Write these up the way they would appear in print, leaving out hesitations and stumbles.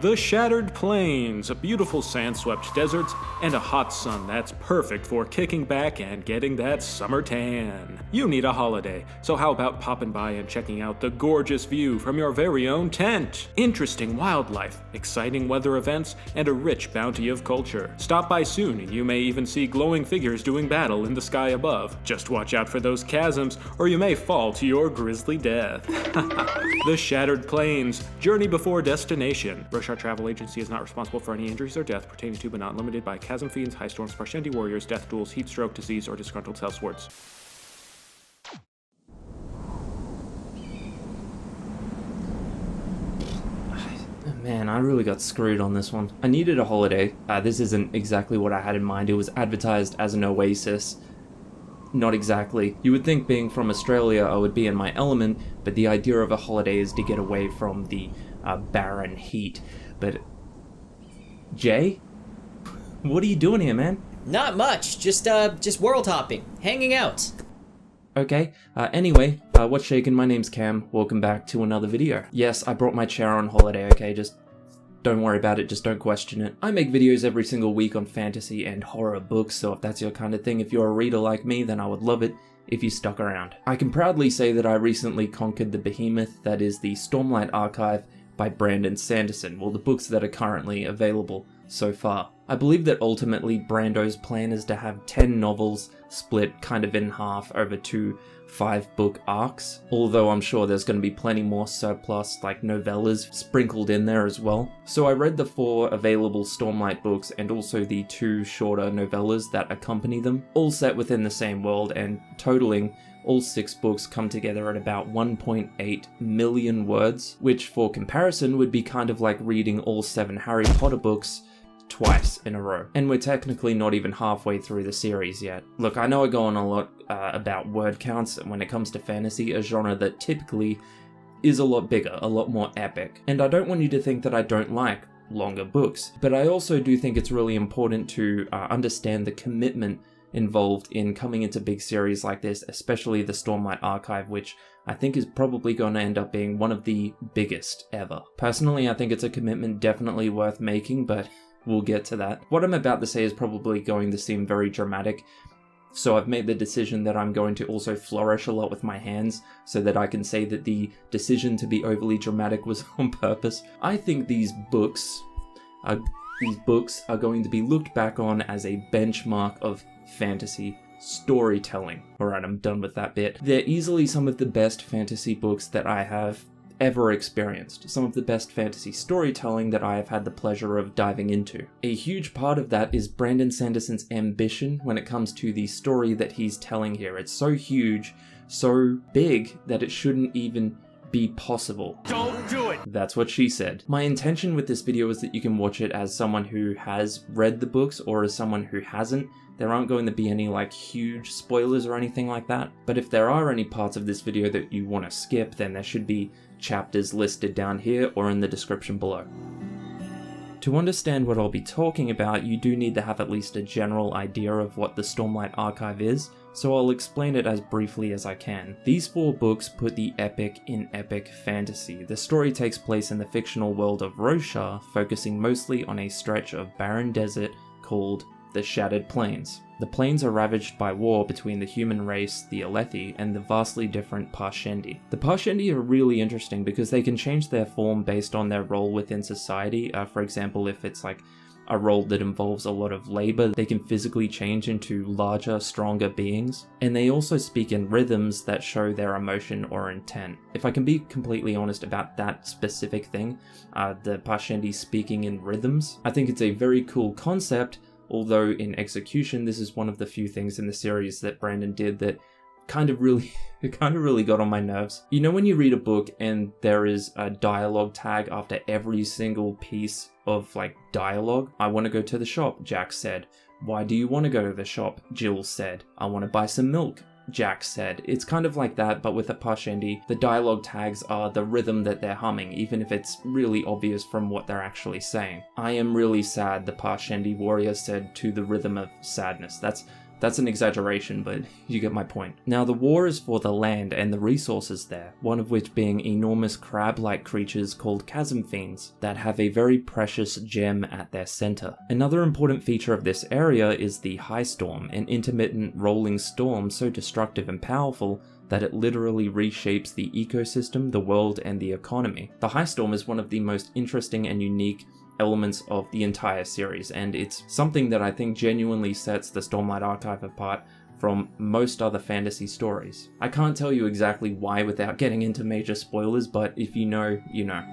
The Shattered Plains, beautiful sand-swept deserts, and a hot sun that's perfect for kicking back and getting that summer tan. You need a holiday, so how about popping by and checking out the gorgeous view from your very own tent? Interesting wildlife, exciting weather events, and a rich bounty of culture. Stop by soon and you may even see glowing figures doing battle in the sky above. Just watch out for those chasms, or you may fall to your grisly death. The Shattered Plains, journey before destination. Roshar Travel Agency is not responsible for any injuries or death pertaining to but not limited by chasm fiends, high storms, Parshendi warriors, death duels, heat stroke, disease, or disgruntled sellswords. Man, I really got screwed on this one. I needed a holiday. This isn't exactly what I had in mind. It was advertised as an oasis. Not exactly. You would think being from Australia I would be in my element, but the idea of a holiday is to get away from the barren heat. But Jay? What are you doing here, man? Not much, just world hopping, hanging out. Okay, anyway, what's shaking? My name's Cam. Welcome back to another video. Yes, I brought my chair on holiday, okay? Just don't worry about it, just don't question it. I make videos every single week on fantasy and horror books, so if that's your kind of thing, if you're a reader like me, then I would love it if you stuck around. I can proudly say that I recently conquered the behemoth that is the Stormlight Archive by Brandon Sanderson, well, the books that are currently available so far. I believe that ultimately Brando's plan is to have 10 novels split kind of in half over 2 5-book arcs, although I'm sure there's going to be plenty more surplus like novellas sprinkled in there as well. So I read the 4 available Stormlight books and also the 2 shorter novellas that accompany them, all set within the same world and totaling all 6 books come together at about 1.8 million words, which for comparison would be kind of like reading all 7 Harry Potter books twice in a row. And we're technically not even halfway through the series yet. Look, I know I go on a lot about word counts when it comes to fantasy, a genre that typically is a lot bigger, a lot more epic. And I don't want you to think that I don't like longer books, but I also do think it's really important to understand the commitment involved in coming into big series like this, especially the Stormlight Archive, which I think is probably going to end up being one of the biggest ever. Personally, I think it's a commitment definitely worth making, but we'll get to that. What I'm about to say is probably going to seem very dramatic, so I've made the decision that I'm going to also flourish a lot with my hands so that I can say that the decision to be overly dramatic was on purpose. I think these books are going to be looked back on as a benchmark of fantasy storytelling. Alright, I'm done with that bit. They're easily some of the best fantasy books that I have ever experienced, some of the best fantasy storytelling that I have had the pleasure of diving into. A huge part of that is Brandon Sanderson's ambition when it comes to the story that he's telling here. It's so huge, so big, that it shouldn't even be possible. Don't do it! That's what she said. My intention with this video is that you can watch it as someone who has read the books or as someone who hasn't. There aren't going to be any like huge spoilers or anything like that, but if there are any parts of this video that you want to skip, then there should be chapters listed down here or in the description below. To understand what I'll be talking about, you do need to have at least a general idea of what the Stormlight Archive is, so I'll explain it as briefly as I can. These 4 books put the epic in epic fantasy. The story takes place in the fictional world of Roshar, focusing mostly on a stretch of barren desert called the Shattered Plains. The plains are ravaged by war between the human race, the Alethi, and the vastly different Parshendi. The Parshendi are really interesting because they can change their form based on their role within society. For example, if it's like a role that involves a lot of labor, they can physically change into larger, stronger beings. And they also speak in rhythms that show their emotion or intent. If I can be completely honest about that specific thing, the Parshendi speaking in rhythms, I think it's a very cool concept, although in execution, this is one of the few things in the series that Brandon did that kind of really got on my nerves. You know when you read a book and there is a dialogue tag after every single piece of like dialogue? I want to go to the shop, Jack said. Why do you want to go to the shop? Jill said. I want to buy some milk, Jack said. It's kind of like that, but with a Parshendi, the dialogue tags are the rhythm that they're humming, even if it's really obvious from what they're actually saying. I am really sad, the Parshendi warrior said to the rhythm of sadness. That's That's an exaggeration, but you get my point. Now, the war is for the land and the resources there, one of which being enormous crab-like creatures called chasm fiends that have a very precious gem at their center. Another important feature of this area is the high storm, an intermittent rolling storm so destructive and powerful that it literally reshapes the ecosystem, the world, and the economy. The high storm is one of the most interesting and unique elements of the entire series, and it's something that I think genuinely sets the Stormlight Archive apart from most other fantasy stories. I can't tell you exactly why without getting into major spoilers, but if you know, you know.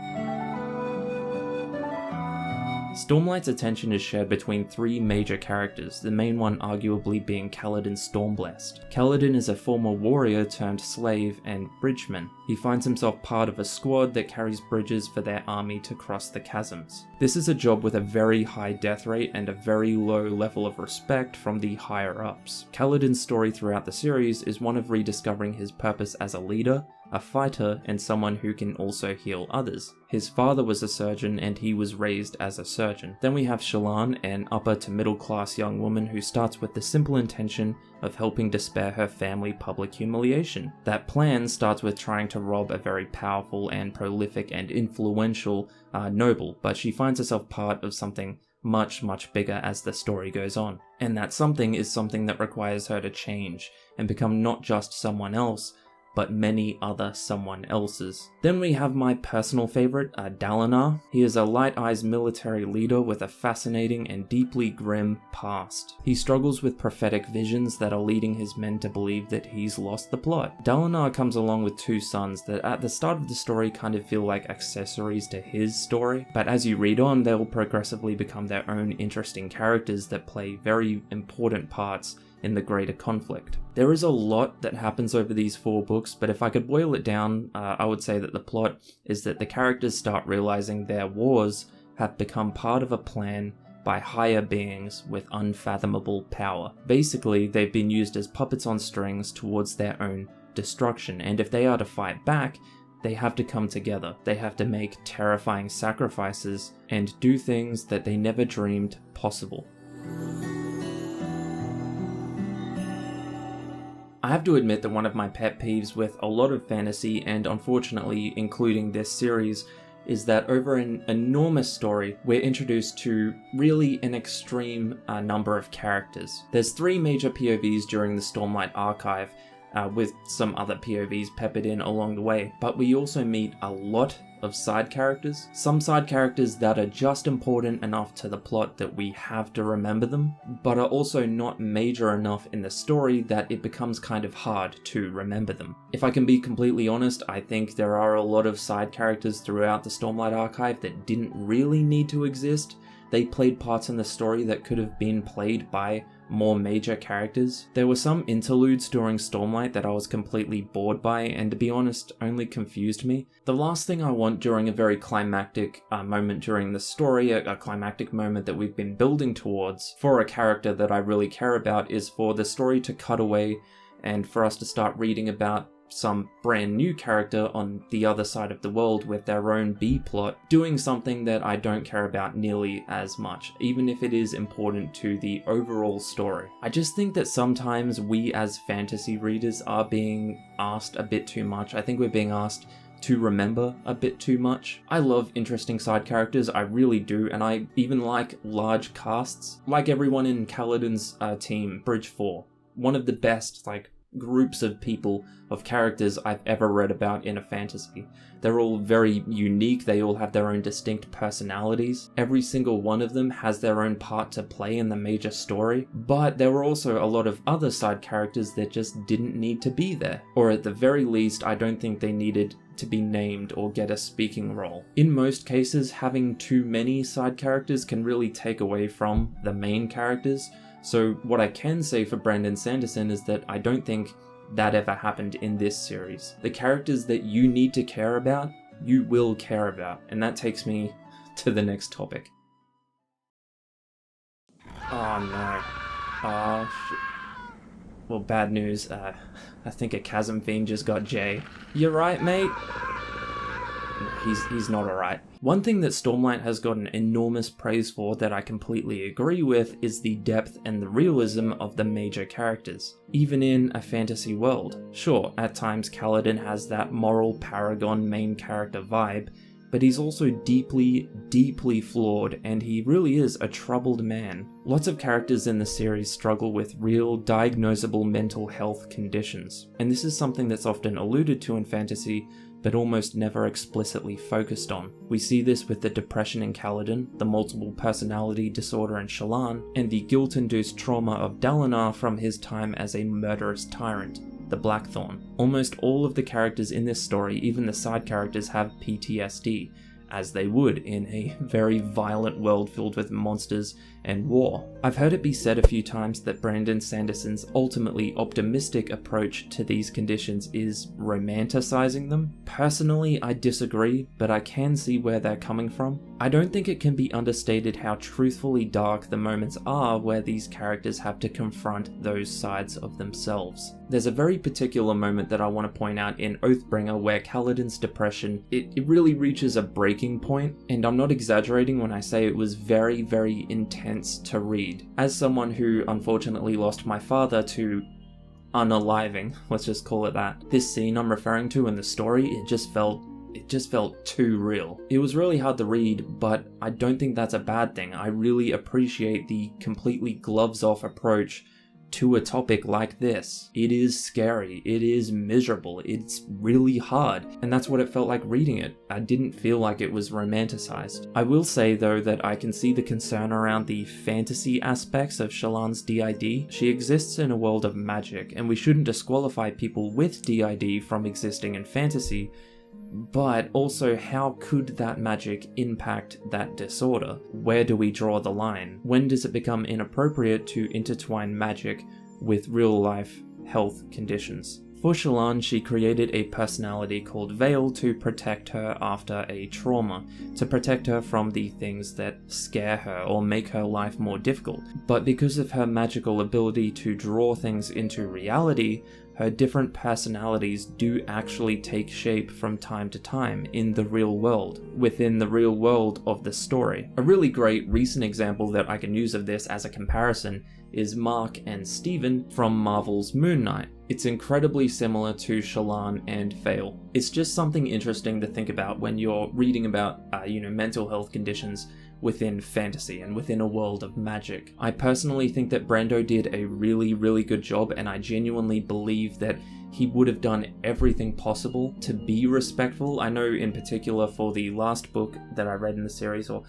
Stormlight's attention is shared between three major characters, the main one arguably being Kaladin Stormblessed. Kaladin is a former warrior turned slave and bridgeman. He finds himself part of a squad that carries bridges for their army to cross the chasms. This is a job with a very high death rate and a very low level of respect from the higher ups. Kaladin's story throughout the series is one of rediscovering his purpose as a leader, a fighter, and someone who can also heal others. His father was a surgeon and he was raised as a surgeon. Then we have Shallan, an upper to middle class young woman who starts with the simple intention of helping to spare her family public humiliation. That plan starts with trying to rob a very powerful and prolific and influential noble, but she finds herself part of something much bigger as the story goes on. And that something is something that requires her to change and become not just someone else, but many other someone else's. Then we have my personal favorite, Dalinar. He is a Light Eyes military leader with a fascinating and deeply grim past. He struggles with prophetic visions that are leading his men to believe that he's lost the plot. Dalinar comes along with two sons that at the start of the story kind of feel like accessories to his story, but as you read on, they'll progressively become their own interesting characters that play very important parts in the greater conflict. There is a lot that happens over these 4 books, but if I could boil it down, I would say that the plot is that the characters start realizing their wars have become part of a plan by higher beings with unfathomable power. Basically, they've been used as puppets on strings towards their own destruction, and if they are to fight back, they have to come together. They have to make terrifying sacrifices and do things that they never dreamed possible. I have to admit that one of my pet peeves with a lot of fantasy, and unfortunately including this series, is that over an enormous story, we're introduced to really an extreme number of characters. There's 3 major POVs during the Stormlight Archive, with some other POVs peppered in along the way, but we also meet a lot of side characters. Some side characters that are just important enough to the plot that we have to remember them, but are also not major enough in the story that it becomes kind of hard to remember them. If I can be completely honest, I think there are a lot of side characters throughout the Stormlight Archive that didn't really need to exist. They played parts in the story that could have been played by more major characters. There were some interludes during Stormlight that I was completely bored by, and to be honest, only confused me. The last thing I want during a very climactic moment during the story, a climactic moment that we've been building towards for a character that I really care about, is for the story to cut away and for us to start reading about some brand new character on the other side of the world with their own B-plot, doing something that I don't care about nearly as much, even if it is important to the overall story. I just think that sometimes we as fantasy readers are being asked a bit too much. I think we're being asked to remember a bit too much. I love interesting side characters, I really do, and I even like large casts, like everyone in Kaladin's team, Bridge 4. One of the best, groups of people, of characters I've ever read about in a fantasy. They're all very unique, they all have their own distinct personalities. Every single one of them has their own part to play in the major story, but there were also a lot of other side characters that just didn't need to be there. Or at the very least, I don't think they needed to be named or get a speaking role. In most cases, having too many side characters can really take away from the main characters. So what I can say for Brandon Sanderson is that I don't think that ever happened in this series. The characters that you need to care about, you will care about. And that takes me to the next topic. Oh no. Oh shit. Well, bad news. I think a chasm fiend just got Jay. You're right, mate? he's not alright. One thing that Stormlight has gotten enormous praise for that I completely agree with is the depth and the realism of the major characters, even in a fantasy world. Sure, at times Kaladin has that moral paragon main character vibe, but he's also deeply, deeply flawed, and he really is a troubled man. Lots of characters in the series struggle with real, diagnosable mental health conditions, and this is something that's often alluded to in fantasy, but almost never explicitly focused on. We see this with the depression in Kaladin, the multiple personality disorder in Shallan, and the guilt-induced trauma of Dalinar from his time as a murderous tyrant, the Blackthorn. Almost all of the characters in this story, even the side characters, have PTSD, as they would in a very violent world filled with monsters and war. I've heard it be said a few times that Brandon Sanderson's ultimately optimistic approach to these conditions is romanticizing them. Personally, I disagree, but I can see where they're coming from. I don't think it can be understated how truthfully dark the moments are where these characters have to confront those sides of themselves. There's a very particular moment that I want to point out in Oathbringer where Kaladin's depression, it really reaches a breaking point, and I'm not exaggerating when I say it was very, very intense to read. As someone who unfortunately lost my father to unaliving, let's just call it that, this scene I'm referring to in the story, it just felt too real. It was really hard to read, but I don't think that's a bad thing. I really appreciate the completely gloves-off approach to a topic like this. It is scary, it is miserable, it's really hard, and that's what it felt like reading it. I didn't feel like it was romanticized. I will say though that I can see the concern around the fantasy aspects of Shallan's DID. She exists in a world of magic, and we shouldn't disqualify people with DID from existing in fantasy, but also how could that magic impact that disorder? Where do we draw the line? When does it become inappropriate to intertwine magic with real life health conditions? For Shallan, she created a personality called Veil to protect her after a trauma, to protect her from the things that scare her or make her life more difficult. But because of her magical ability to draw things into reality, her different personalities do actually take shape from time to time in the real world, within the real world of the story. A really great recent example that I can use of this as a comparison is Mark and Steven from Marvel's Moon Knight. It's incredibly similar to Shallan and Veil. It's just something interesting to think about when you're reading about, mental health conditions within fantasy and within a world of magic. I personally think that Brando did a really, really good job, and I genuinely believe that he would have done everything possible to be respectful. I know in particular for the last book that I read in the series, or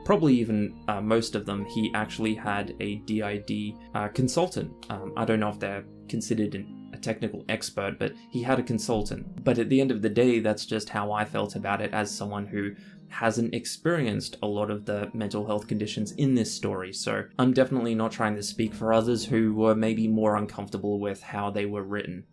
probably even most of them, he actually had a DID consultant. I don't know if they're considered a technical expert, but he had a consultant. But at the end of the day, that's just how I felt about it as someone who hasn't experienced a lot of the mental health conditions in this story, so I'm definitely not trying to speak for others who were maybe more uncomfortable with how they were written.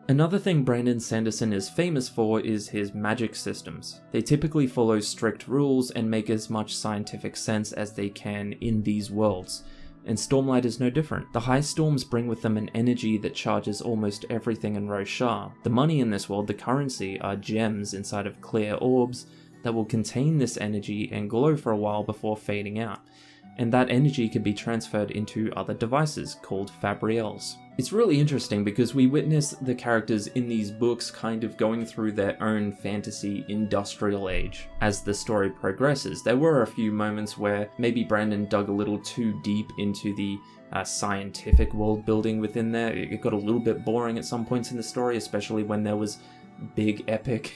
Another thing Brandon Sanderson is famous for is his magic systems. They typically follow strict rules and make as much scientific sense as they can in these worlds, and Stormlight is no different. The high storms bring with them an energy that charges almost everything in Roshar. The money in this world, the currency, are gems inside of clear orbs that will contain this energy and glow for a while before fading out, and that energy can be transferred into other devices called Fabriels. It's really interesting because we witness the characters in these books kind of going through their own fantasy industrial age. As the story progresses, there were a few moments where maybe Brandon dug a little too deep into the scientific world building within there. It got a little bit boring at some points in the story, especially when there was big epic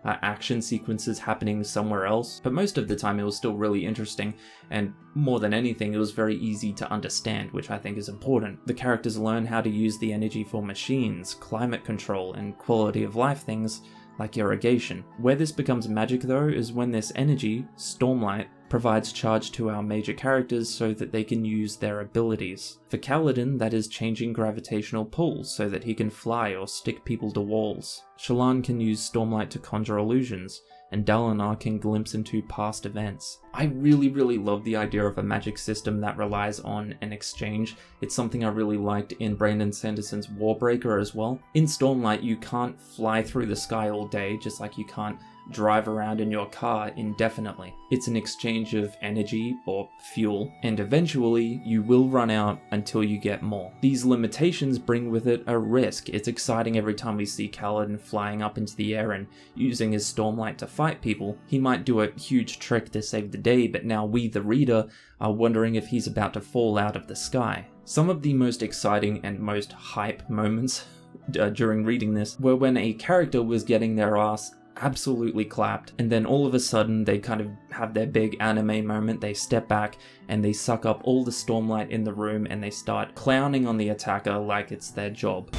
action sequences happening somewhere else, but most of the time it was still really interesting, and more than anything it was very easy to understand, which I think is important. The characters learn how to use the energy for machines, climate control, and quality of life things like irrigation. Where this becomes magic though is when this energy, Stormlight, provides charge to our major characters so that they can use their abilities. For Kaladin, that is changing gravitational pulls so that he can fly or stick people to walls. Shallan can use Stormlight to conjure illusions, and Dalinar can glimpse into past events. I really love the idea of a magic system that relies on an exchange. It's something I really liked in Brandon Sanderson's Warbreaker as well. In Stormlight, you can't fly through the sky all day, just like you can't drive around in your car indefinitely. It's an exchange of energy or fuel, and eventually you will run out until you get more. These limitations bring with it a risk. It's exciting every time we see Kaladin flying up into the air and using his Stormlight to fight people. He might do a huge trick to save the day, but now we, the reader, are wondering if he's about to fall out of the sky. Some of the most exciting and most hype moments during reading this were when a character was getting their ass absolutely clapped, and then all of a sudden they kind of have their big anime moment. They step back and they suck up all the Stormlight in the room and they start clowning on the attacker like it's their job.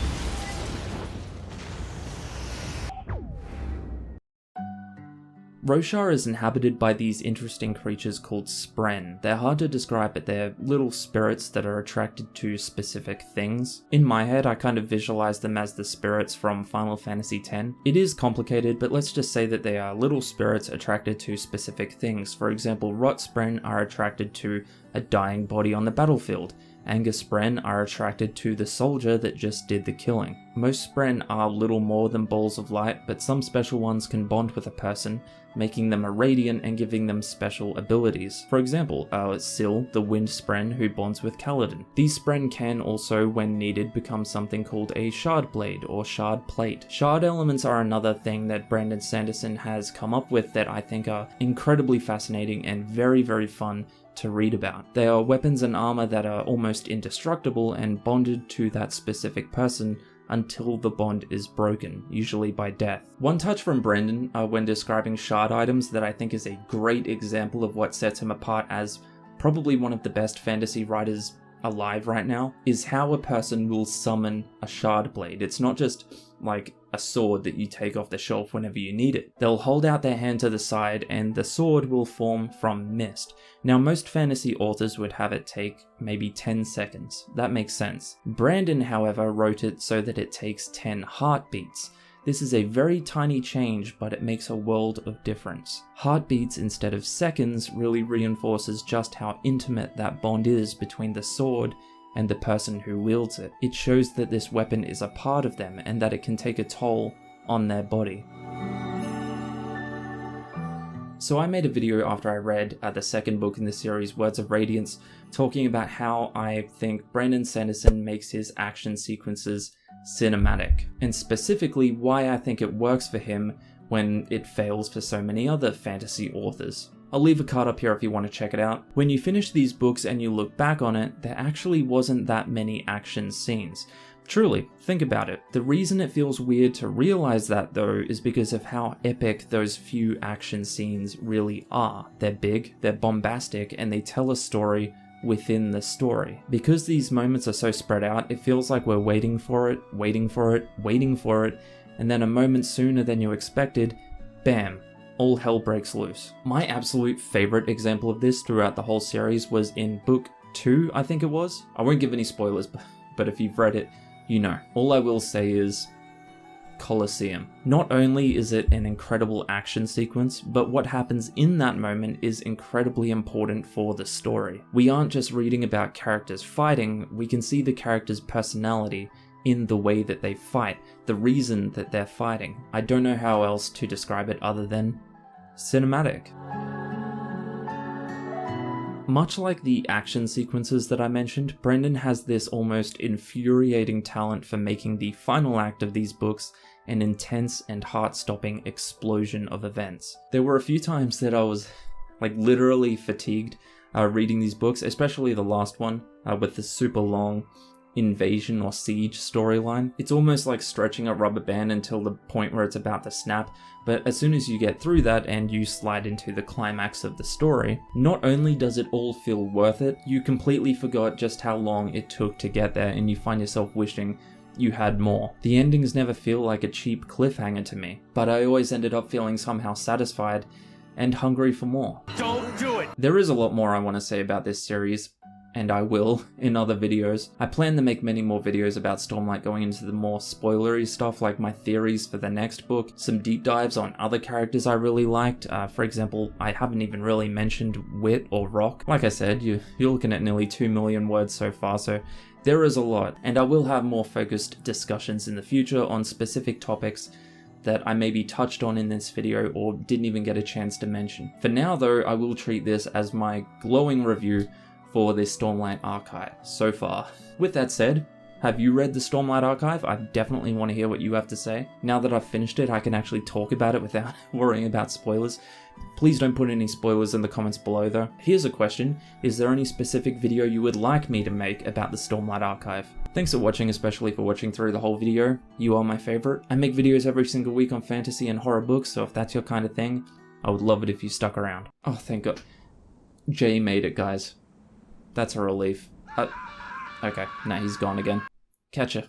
Roshar is inhabited by these interesting creatures called Spren. They're hard to describe, but they're little spirits that are attracted to specific things. In my head, I kind of visualize them as the spirits from Final Fantasy X. It is complicated, but let's just say that they are little spirits attracted to specific things. For example, Rot Spren are attracted to a dying body on the battlefield. Anger Spren are attracted to the soldier that just did the killing. Most Spren are little more than balls of light, but some special ones can bond with a person, making them a radiant and giving them special abilities. For example, Syl, the Wind Spren who bonds with Kaladin. These Spren can also, when needed, become something called a Shard Blade or Shard Plate. Shard elements are another thing that Brandon Sanderson has come up with that I think are incredibly fascinating and very fun to read about. They are weapons and armor that are almost indestructible and bonded to that specific person until the bond is broken, usually by death. One touch from Brandon when describing shard items that I think is a great example of what sets him apart as probably one of the best fantasy writers alive right now is how a person will summon a shard blade. It's not just like a sword that you take off the shelf whenever you need it. They'll hold out their hand to the side and the sword will form from mist. Now most fantasy authors would have it take maybe 10 seconds. That makes sense. Brandon, however, wrote it so that it takes 10 heartbeats. This is a very tiny change, but it makes a world of difference. Heartbeats instead of seconds really reinforces just how intimate that bond is between the sword and the person who wields it. It shows that this weapon is a part of them and that it can take a toll on their body. So I made a video after I read the second book in the series, Words of Radiance, talking about how I think Brandon Sanderson makes his action sequences cinematic, and specifically why I think it works for him when it fails for so many other fantasy authors. I'll leave a card up here if you want to check it out. When you finish these books and you look back on it, there actually wasn't that many action scenes. Truly, think about it. The reason it feels weird to realize that though is because of how epic those few action scenes really are. They're big, they're bombastic, and they tell a story within the story. Because these moments are so spread out, it feels like we're waiting for it, and then a moment sooner than you expected, bam, all hell breaks loose. My absolute favorite example of this throughout the whole series was in book 2, I think it was. I won't give any spoilers, but if you've read it, you know. All I will say is Colosseum. Not only is it an incredible action sequence, but what happens in that moment is incredibly important for the story. We aren't just reading about characters fighting, we can see the character's personality in the way that they fight, the reason that they're fighting. I don't know how else to describe it other than cinematic. Much like the action sequences that I mentioned, Brandon has this almost infuriating talent for making the final act of these books an intense and heart-stopping explosion of events. There were a few times that I was like literally fatigued reading these books, especially the last one with the super long invasion or siege storyline. It's almost like stretching a rubber band until the point where it's about to snap, but as soon as you get through that and you slide into the climax of the story, not only does it all feel worth it, you completely forgot just how long it took to get there and you find yourself wishing you had more. The endings never feel like a cheap cliffhanger to me, but I always ended up feeling somehow satisfied and hungry for more. Don't do it! There is a lot more I want to say about this series, and I will in other videos. I plan to make many more videos about Stormlight, going into the more spoilery stuff like my theories for the next book, some deep dives on other characters I really liked. For example, I haven't even really mentioned Wit or Rock. Like I said, you're looking at nearly 2 million words so far, so there is a lot, and I will have more focused discussions in the future on specific topics that I maybe touched on in this video or didn't even get a chance to mention. For now though, I will treat this as my glowing review for this Stormlight Archive so far. With that said, have you read the Stormlight Archive? I definitely want to hear what you have to say. Now that I've finished it, I can actually talk about it without worrying about spoilers. Please don't put any spoilers in the comments below though. Here's a question: is there any specific video you would like me to make about the Stormlight Archive? Thanks for watching, especially for watching through the whole video. You are my favorite. I make videos every single week on fantasy and horror books, so if that's your kind of thing, I would love it if you stuck around. Oh, thank God. Jay made it, guys. That's a relief. Okay, now he's gone again. Catch ya.